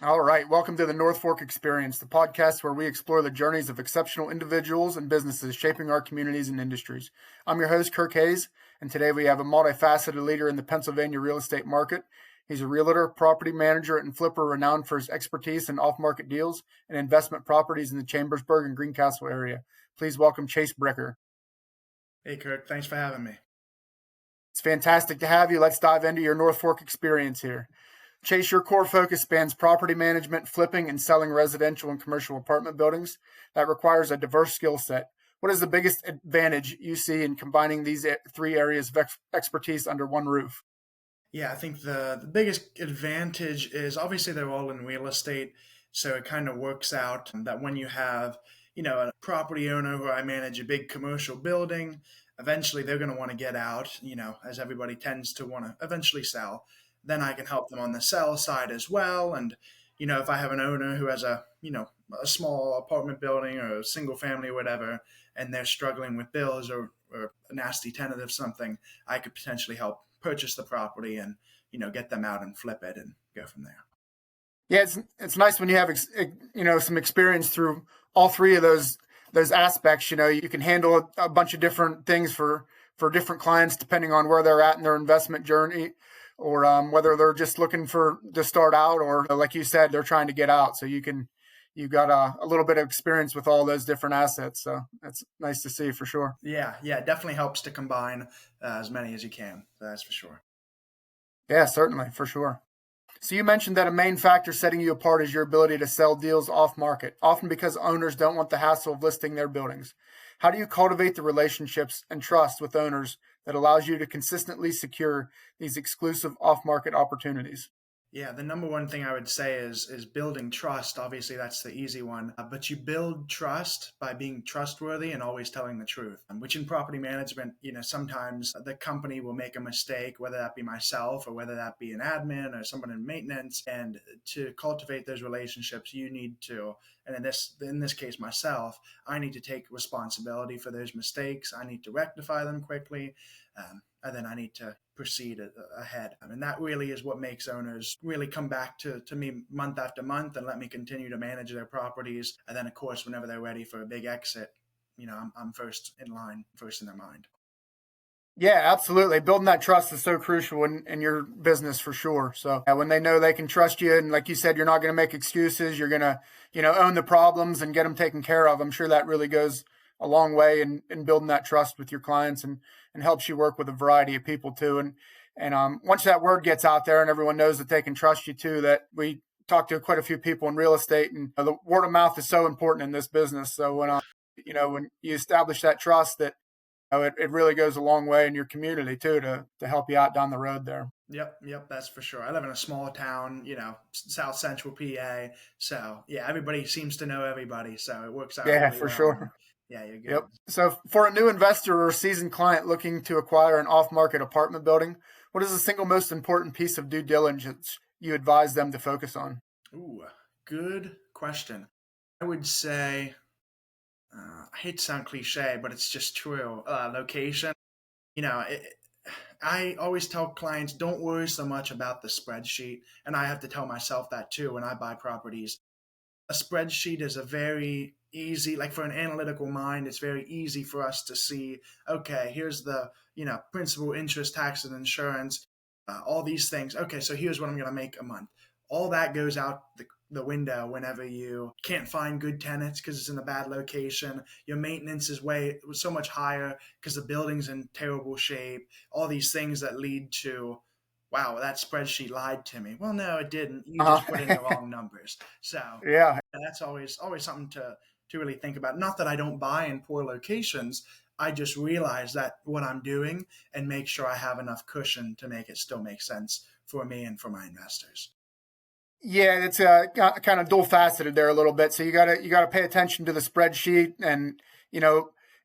All right. Welcome to the North Fork Experience, the podcast where we explore the journeys of exceptional individuals and businesses shaping our communities and industries. I'm your host, Kirk Hays, and today we have a multifaceted leader in the Pennsylvania real estate market. He's a realtor, property manager, and flipper renowned for his expertise in off-market deals and investment properties in the Chambersburg and Greencastle area. Please welcome Chase Bricker. Hey, Kirk. Thanks for having me. It's fantastic to have you. Let's dive into your North Fork experience here. Chase, your core focus spans property management, flipping, and selling residential and commercial apartment buildings. That requires a diverse skill set. What is the biggest advantage you see in combining these three areas of expertise under one roof? Yeah, I think the biggest advantage is obviously they're all in real estate. So it kind of works out that when you have, a property owner who I manage a big commercial building, eventually they're going to want to get out, as everybody tends to want to eventually sell. Then I can help them on the sell side as well. And, if I have an owner who has a small apartment building or a single family or whatever, and they're struggling with bills or a nasty tenant of something, I could potentially help purchase the property and get them out and flip it and go from there. Yeah, it's nice when you have some experience through all three of those aspects. You can handle a bunch of different things for different clients depending on where they're at in their investment journey, or whether they're just looking to start out, or like you said, they're trying to get out. So you've got a little bit of experience with all those different assets. So that's nice to see for sure. Yeah, it definitely helps to combine as many as you can. That's for sure. Yeah, certainly, for sure. So you mentioned that a main factor setting you apart is your ability to sell deals off market, often because owners don't want the hassle of listing their buildings. How do you cultivate the relationships and trust with owners that allows you to consistently secure these exclusive off market opportunities? Yeah, the number one thing I would say is building trust. Obviously, that's the easy one. But you build trust by being trustworthy and always telling the truth. Which in property management, sometimes the company will make a mistake, whether that be myself or whether that be an admin or someone in maintenance. And to cultivate those relationships, you need to, and in this case myself, I need to take responsibility for those mistakes. I need to rectify them quickly. And then I need to proceed ahead. And that really is what makes owners really come back to me month after month and let me continue to manage their properties. And then, of course, whenever they're ready for a big exit, I'm first in line, first in their mind. Yeah, absolutely. Building that trust is so crucial in your business for sure. So when they know they can trust you, and like you said, you're not going to make excuses, you're going to, own the problems and get them taken care of. I'm sure that really goes a long way in building that trust with your clients, and helps you work with a variety of people too. And once that word gets out there and everyone knows that they can trust you too, that we talk to quite a few people in real estate, and the word of mouth is so important in this business. So when you establish that trust, that it really goes a long way in your community too, to help you out down the road there. Yep, that's for sure. I live in a small town, South Central PA. So yeah, everybody seems to know everybody. So it works out Yeah, really for well. And sure. yeah, you're good. Yep. So for a new investor or seasoned client looking to acquire an off-market apartment building, what is the single most important piece of due diligence you advise them to focus on? Ooh, good question. I would say, I hate to sound cliche, but it's just true. Location. You know, it, I always tell clients, don't worry so much about the spreadsheet. And I have to tell myself that too when I buy properties. A spreadsheet is a very easy, like for an analytical mind, it's very easy for us to see, okay, here's the, principal, interest, tax, and insurance, all these things. Okay, so here's what I'm going to make a month. All that goes out the window whenever you can't find good tenants because it's in a bad location. Your maintenance is so much higher because the building's in terrible shape. All these things that lead to, wow, that spreadsheet lied to me. Well, no, it didn't. You just put in the wrong numbers. So Yeah. that's always something to really think about. Not that I don't buy in poor locations. I just realize that what I'm doing and make sure I have enough cushion to make it still make sense for me and for my investors. Yeah, it's kind of dual faceted there a little bit. So you gotta pay attention to the spreadsheet, and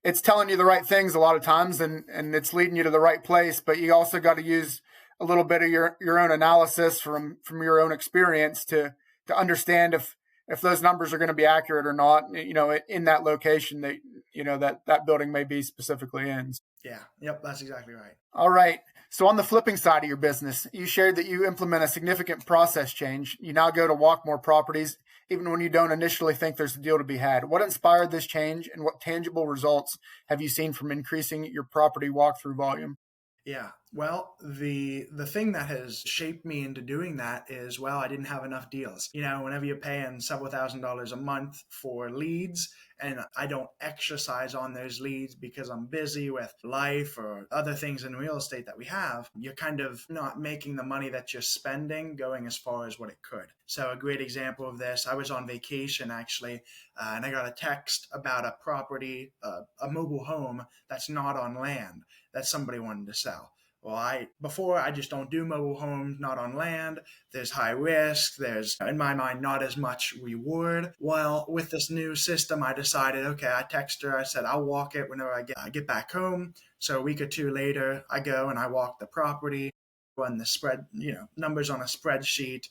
it's telling you the right things a lot of times, and it's leading you to the right place. But you also got to use a little bit of your own analysis from your own experience to understand if those numbers are going to be accurate or not. In that location that that building may be specifically in. Yeah, yep, that's exactly right. All right. So on the flipping side of your business, you shared that you implement a significant process change. You now go to walk more properties, even when you don't initially think there's a deal to be had. What inspired this change, and what tangible results have you seen from increasing your property walkthrough volume? Yeah. Well, the thing that has shaped me into doing that is, well, I didn't have enough deals. Whenever you're paying several $1,000s a month for leads and I don't exercise on those leads because I'm busy with life or other things in real estate that we have, you're kind of not making the money that you're spending going as far as what it could. So a great example of this, I was on vacation actually, and I got a text about a property, a mobile home that's not on land that somebody wanted to sell. Well, I just don't do mobile homes, not on land. There's high risk. There's, in my mind, not as much reward. Well, with this new system, I decided, okay, I text her. I said, I'll walk it whenever I get back home. So a week or two later, I go and I walk the property, run the numbers on a spreadsheet.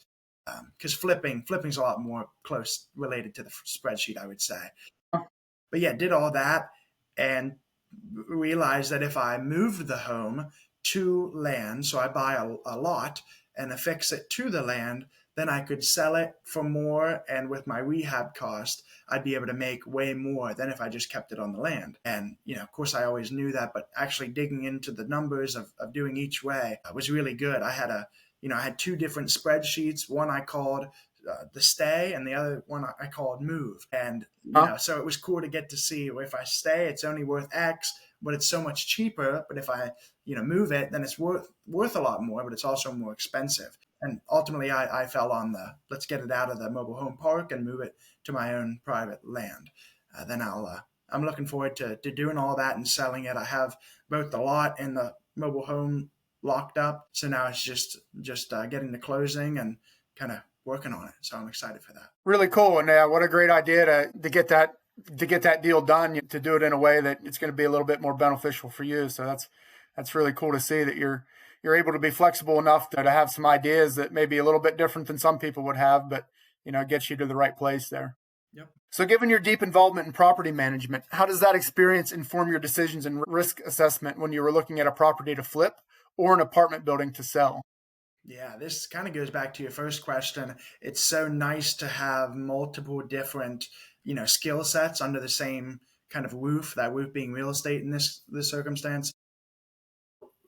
Because flipping's a lot more close related to the spreadsheet, I would say. But yeah, did all that and realized that if I moved the home to land, so I buy a lot and affix it to the land, then I could sell it for more. And with my rehab cost, I'd be able to make way more than if I just kept it on the land. And, of course, I always knew that, but actually digging into the numbers of doing each way was really good. I had two different spreadsheets. One I called the stay, and the other one I called move. And so it was cool to get to see, well, if I stay, it's only worth X, but it's so much cheaper. But if I move it, then it's worth a lot more, but it's also more expensive. And ultimately, I fell on the let's get it out of the mobile home park and move it to my own private land. Then I'm looking forward to doing all that and selling it. I have both the lot and the mobile home locked up, so now it's just getting the closing and kind of working on it. So I'm excited for that. Really cool. And what a great idea to get that deal done, to do it in a way that it's going to be a little bit more beneficial for you. So that's really cool to see that you're able to be flexible enough to have some ideas that may be a little bit different than some people would have, but it gets you to the right place there. Yep. So given your deep involvement in property management, how does that experience inform your decisions and risk assessment when you were looking at a property to flip or an apartment building to sell? Yeah, this kind of goes back to your first question. It's so nice to have multiple different, skill sets under the same kind of roof, that roof being real estate in this circumstance.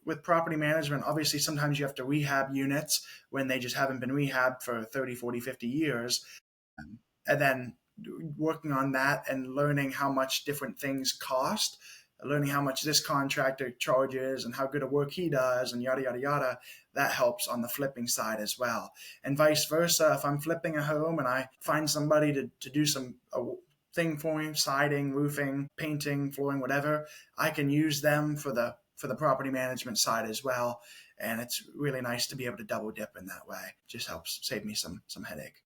With property management, obviously sometimes you have to rehab units when they just haven't been rehabbed for 30, 40, 50 years. And then working on that and learning how much different things cost, learning how much this contractor charges and how good a work he does and yada, yada, yada, that helps on the flipping side as well. And vice versa, if I'm flipping a home and I find somebody to do some thing for me, siding, roofing, painting, flooring, whatever, I can use them for the property management side as well. And it's really nice to be able to double dip in that way. It just helps save me some headache.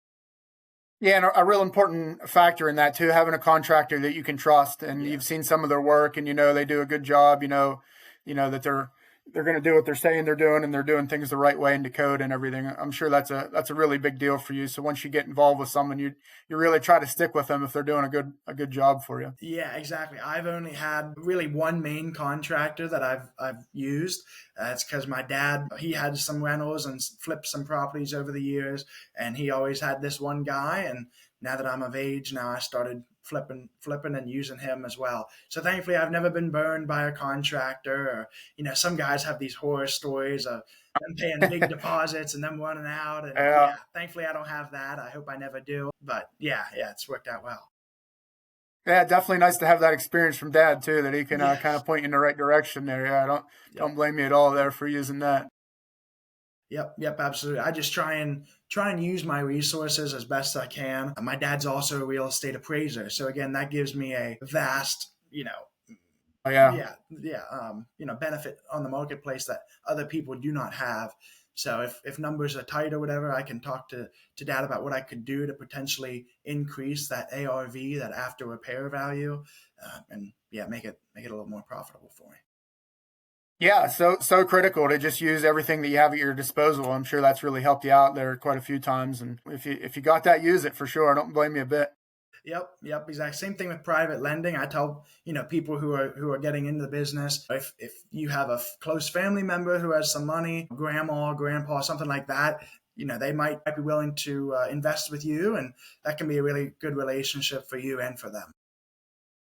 Yeah, and a real important factor in that too, having a contractor that you can trust, and you've seen some of their work, and they do a good job. That they're going to do what they're saying they're doing, and they're doing things the right way into code and everything. I'm sure that's a really big deal for you. So once you get involved with someone, you really try to stick with them if they're doing a good job for you. Yeah, exactly. I've only had really one main contractor that I've used. It's because my dad, he had some rentals and flipped some properties over the years, and he always had this one guy. And now that I'm of age, now I started flipping and using him as well. So thankfully, I've never been burned by a contractor. Or some guys have these horror stories of them paying big deposits and them running out. And yeah, thankfully, I don't have that. I hope I never do. But yeah, it's worked out well. Yeah, definitely nice to have that experience from Dad too, that he can kind of point you in the right direction there. Yeah, don't blame me at all there for using that. Yep, absolutely. I just try and use my resources as best I can. My dad's also a real estate appraiser, so again, that gives me a vast, Oh, yeah. benefit on the marketplace that other people do not have. So if numbers are tight or whatever, I can talk to Dad about what I could do to potentially increase that ARV, that after repair value, and make it a little more profitable for me. Yeah, so critical to just use everything that you have at your disposal. I'm sure that's really helped you out there quite a few times. And if you got that, use it for sure. I don't blame you a bit. Yep, exactly. Same thing with private lending. I tell, people who are getting into the business, if you have a close family member who has some money, grandma, grandpa, something like that, they might be willing to invest with you, and that can be a really good relationship for you and for them.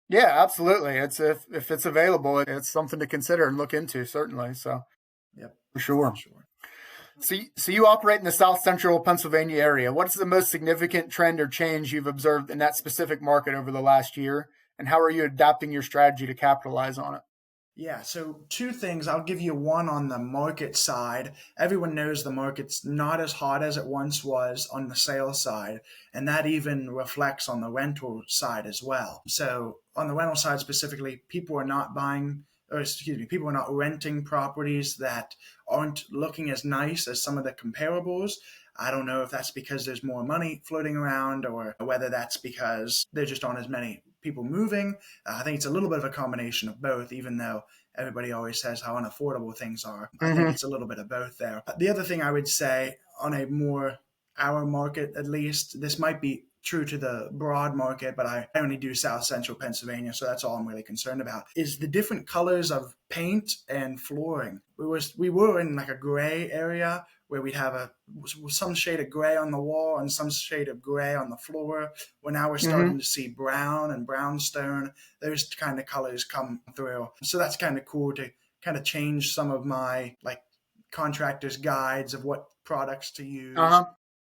Yeah, absolutely. It's if it's available, it's something to consider and look into, certainly. So Yep, for for sure. sure. So you operate in the South Central Pennsylvania area. What is the most significant trend or change you've observed in that specific market over the last year, and how are you adapting your strategy to capitalize on it? Yeah, so two things. I'll give you one on the market side. Everyone knows the market's not as hot as it once was on the sales side, and that even reflects on the rental side as well. So, on the rental side specifically, people are not buying, or excuse me, people are not renting properties that aren't looking as nice as some of the comparables. I don't know if that's because there's more money floating around or whether that's because there just aren't as many people moving. I think it's a little bit of a combination of both, even though everybody always says how unaffordable things are. I think Mm-hmm. it's a little bit of both there. The other thing I would say on a more our market, at least, this might be true to the broad market, but I only do South Central Pennsylvania, so that's all I'm really concerned about, is the different colors of paint and flooring. We were in like a gray area where we'd have some shade of gray on the wall and some shade of gray on the floor. Well, now we're Mm-hmm. starting to see brown and brownstone. Those kind of colors come through. So that's kind of cool to kind of change some of my like contractors' guides of what products to use. Uh-huh.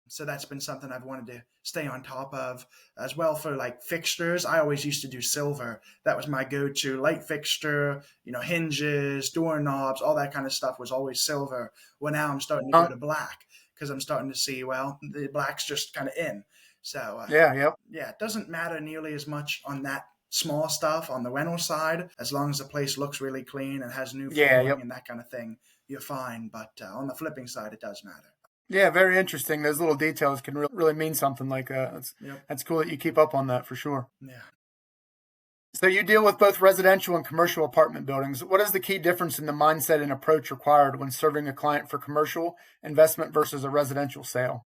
So that's been something I've wanted to stay on top of as well. For like fixtures, I always used to do silver. That was my go-to light fixture, hinges, doorknobs, all that kind of stuff was always silver. Well, now I'm starting to go Uh, to black because I'm starting to see, well, the black's just kind of in. So yeah, yep. yeah, it doesn't matter nearly as much on that small stuff on the rental side. As long as the place looks really clean and has new Yeah, flooring yep. and that kind of thing, you're fine. But on the flipping side, it does matter. Yeah, very interesting. Those little details can really mean something like that. Yep. That's cool that you keep up on that for sure. Yeah. So you deal with both residential and commercial apartment buildings. What is the key difference in the mindset and approach required when serving a client for commercial investment versus a residential sale?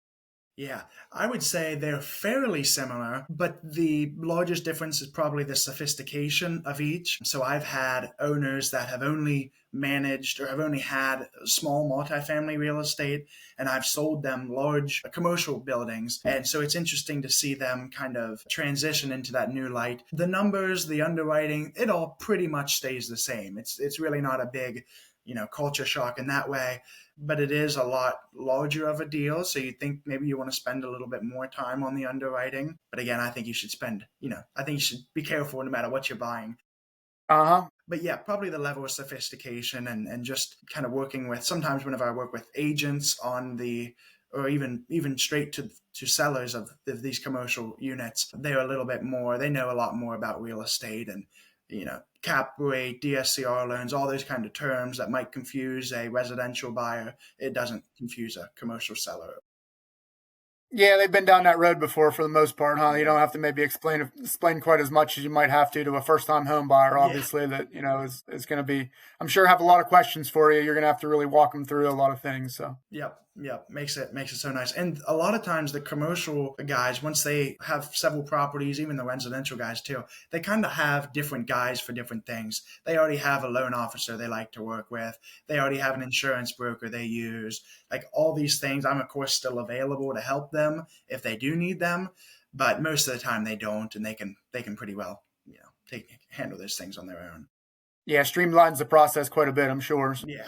Yeah, I would say they're fairly similar, but the largest difference is probably the sophistication of each. So I've had owners that have only managed or have only had small multifamily real estate, and I've sold them large commercial buildings. And so it's interesting to see them kind of transition into that new light. The numbers, the underwriting, it all pretty much stays the same. It's really not a big, culture shock in that way, but it is a lot larger of a deal. So you think maybe you want to spend a little bit more time on the underwriting. But again, I think you should I think you should be careful no matter what you're buying. Uh huh. But yeah, probably the level of sophistication and just kind of working with, sometimes whenever I work with agents on the, or even straight to sellers of these commercial units, they're a little bit more, they know a lot more about real estate and, cap rate, DSCR loans, all those kind of terms that might confuse a residential buyer. It doesn't confuse a commercial seller. Yeah, they've been down that road before for the most part, huh? You Yeah. don't have to maybe explain quite as much as you might have to a first time home buyer, Yeah. obviously, that, is going to be, I'm sure, have a lot of questions for you. You're going to have to really walk them through a lot of things. So, Yep. Makes it so nice. And a lot of times the commercial guys, once they have several properties, even the residential guys too, they kind of have different guys for different things. They already have a loan officer they like to work with. They already have an insurance broker they use. Like all these things, I'm of course still available to help them if they do need them, but most of the time they don't, and they can pretty well, handle those things on their own. yeah, streamlines the process quite a bit, I'm sure. Yeah.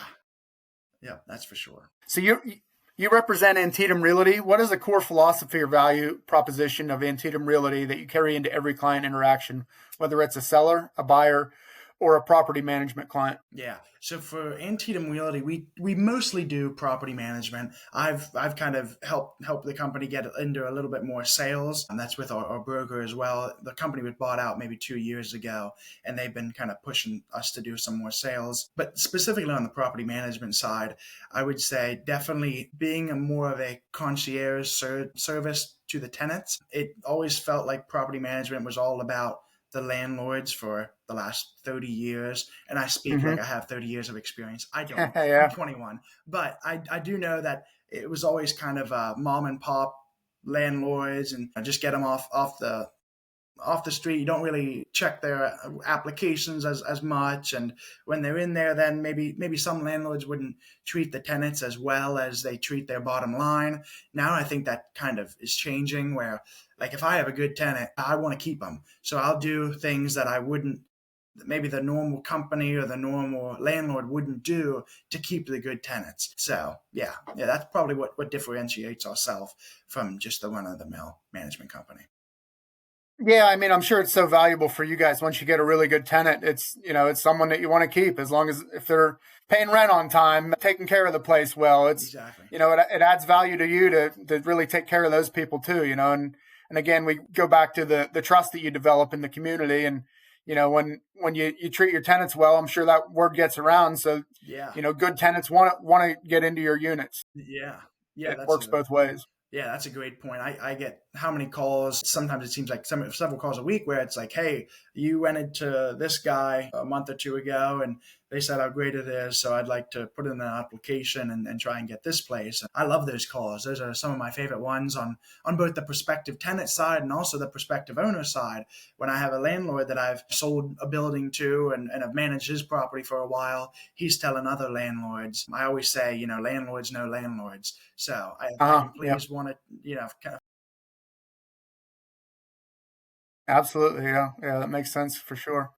Yeah, that's for sure. So you represent Antietam Realty. What is the core philosophy or value proposition of Antietam Realty that you carry into every client interaction, whether it's a seller, a buyer, or a property management client? Yeah. So for Antietam Realty, we mostly do property management. I've kind of helped the company get into a little bit more sales, and that's with our broker as well. The company was bought out maybe 2 years ago, and they've been kind of pushing us to do some more sales. But specifically on the property management side, I would say definitely being more of a concierge service to the tenants. It always felt like property management was all about the landlords for the last 30 years. And I speak like Mm-hmm. I have 30 years of experience. I don't. I'm Yeah. 21. But I do know that it was always kind of mom and pop landlords and just get them off the off the street, you don't really check their applications as much. And when they're in there, then maybe some landlords wouldn't treat the tenants as well as they treat their bottom line. Now I think that kind of is changing where, like, if I have a good tenant, I want to keep them. So I'll do things that I wouldn't, maybe the normal company or the normal landlord wouldn't do to keep the good tenants. So yeah, that's probably what differentiates ourselves from just the run-of-the-mill management company. Yeah, I mean, I'm sure it's so valuable for you guys. Once you get a really good tenant, it's someone that you want to keep as long as if they're paying rent on time, taking care of the place well. Exactly. It adds value to you to really take care of those people too, and again, we go back to the trust that you develop in the community. And, when you treat your tenants well, I'm sure that word gets around. So, Yeah. Good tenants want to get into your units. Yeah. It works both ways. Yeah, that's a great point. I get how many calls? Sometimes it seems like several calls a week where it's like, hey, you rented to this guy a month or two ago and they said how great it is. So I'd like to put in an application and try and get this place. I love those calls. Those are some of my favorite ones on both the prospective tenant side and also the prospective owner side. When I have a landlord that I've sold a building to and have managed his property for a while, he's telling other landlords. I always say, landlords know landlords. So I can please want to, kind of. Absolutely. Yeah. Yeah. That makes sense for sure.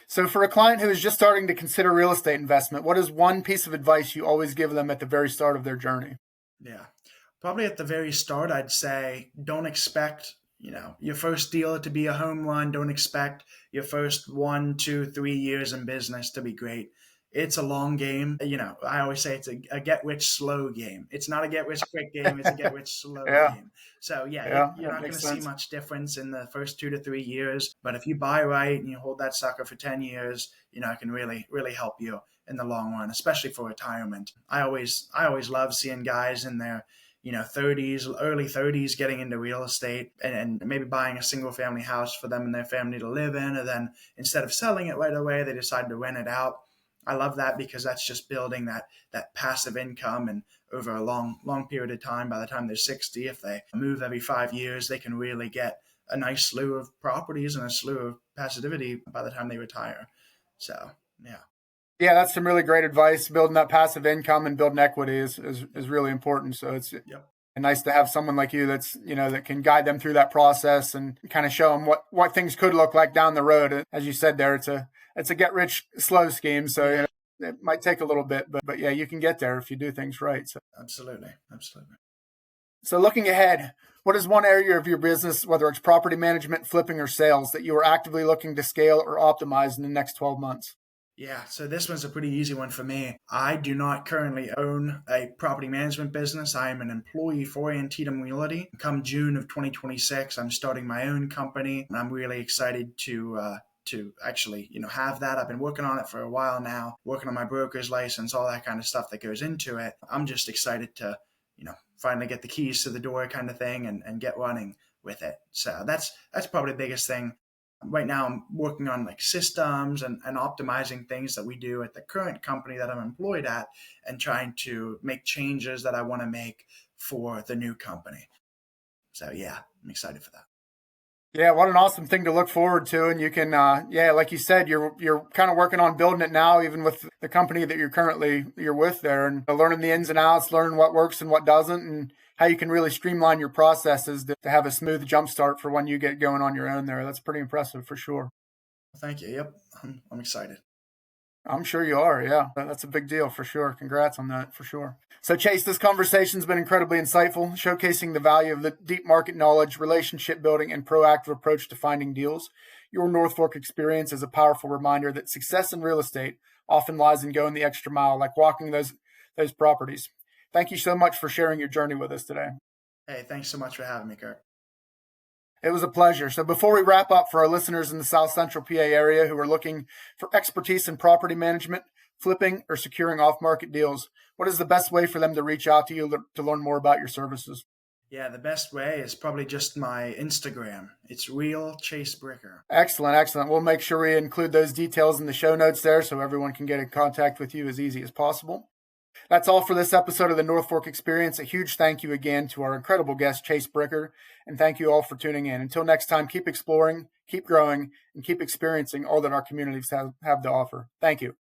So for a client who is just starting to consider real estate investment, what is one piece of advice you always give them at the very start of their journey? Yeah. Probably at the very start, I'd say don't expect, your first deal to be a home run. Don't expect your first 1, 2, 3 years in business to be great. It's a long game. I always say it's a get rich slow game. It's not a get rich quick game. It's a get rich slow Yeah. game. So yeah, Yeah. you're That not going makes to see sense. much difference in the first 2 to 3 years. But if you buy right and you hold that sucker for 10 years, it can really, really help you in the long run, especially for retirement. I always love seeing guys in their 30s, early 30s getting into real estate and maybe buying a single family house for them and their family to live in. And then instead of selling it right away, they decide to rent it out. I love that because that's just building that passive income. And over a long period of time, by the time they're 60, if they move every 5 years, they can really get a nice slew of properties and a slew of passivity by the time they retire. So, yeah. Yeah, that's some really great advice. Building that passive income and building equity is really important. So it's Yep. nice to have someone like you that's, that can guide them through that process and kind of show them what things could look like down the road. As you said there, it's a get rich slow scheme. So it might take a little bit, but yeah, you can get there if you do things right. So Absolutely. Absolutely. So looking ahead, what is one area of your business, whether it's property management, flipping, or sales, that you are actively looking to scale or optimize in the next 12 months? Yeah, so this one's a pretty easy one for me. I do not currently own a property management business. I am an employee for Antietam Realty. Come June of 2026, I'm starting my own company, and I'm really excited to actually have that. I've been working on it for a while now, working on my broker's license, all that kind of stuff that goes into it. I'm just excited to finally get the keys to the door kind of thing and get running with it. So that's probably the biggest thing. Right now I'm working on like systems and optimizing things that we do at the current company that I'm employed at and trying to make changes that I want to make for the new company. So yeah, I'm excited for that. Yeah, what an awesome thing to look forward to. And you can, like you said, you're kind of working on building it now, even with the company that you're with there, and learning the ins and outs, learning what works and what doesn't, and how you can really streamline your processes to have a smooth jumpstart for when you get going on your own there. That's pretty impressive for sure. Thank you. Yep, I'm excited. I'm sure you are. Yeah, that's a big deal for sure. Congrats on that for sure. So, Chase, this conversation's been incredibly insightful, showcasing the value of the deep market knowledge, relationship building, and proactive approach to finding deals. Your North Fork experience is a powerful reminder that success in real estate often lies in going the extra mile, like walking those properties. Thank you so much for sharing your journey with us today. Hey, thanks so much for having me, Kirk. It was a pleasure. So before we wrap up, for our listeners in the South Central PA area who are looking for expertise in property management, flipping, or securing off-market deals, what is the best way for them to reach out to you to learn more about your services? Yeah, the best way is probably just my Instagram. It's Real Chase Bricker. Excellent, excellent. We'll make sure we include those details in the show notes there so everyone can get in contact with you as easy as possible. That's all for this episode of the North Fork Experience. A huge thank you again to our incredible guest, Chase Bricker, and thank you all for tuning in. Until next time, keep exploring, keep growing, and keep experiencing all that our communities have to offer. Thank you.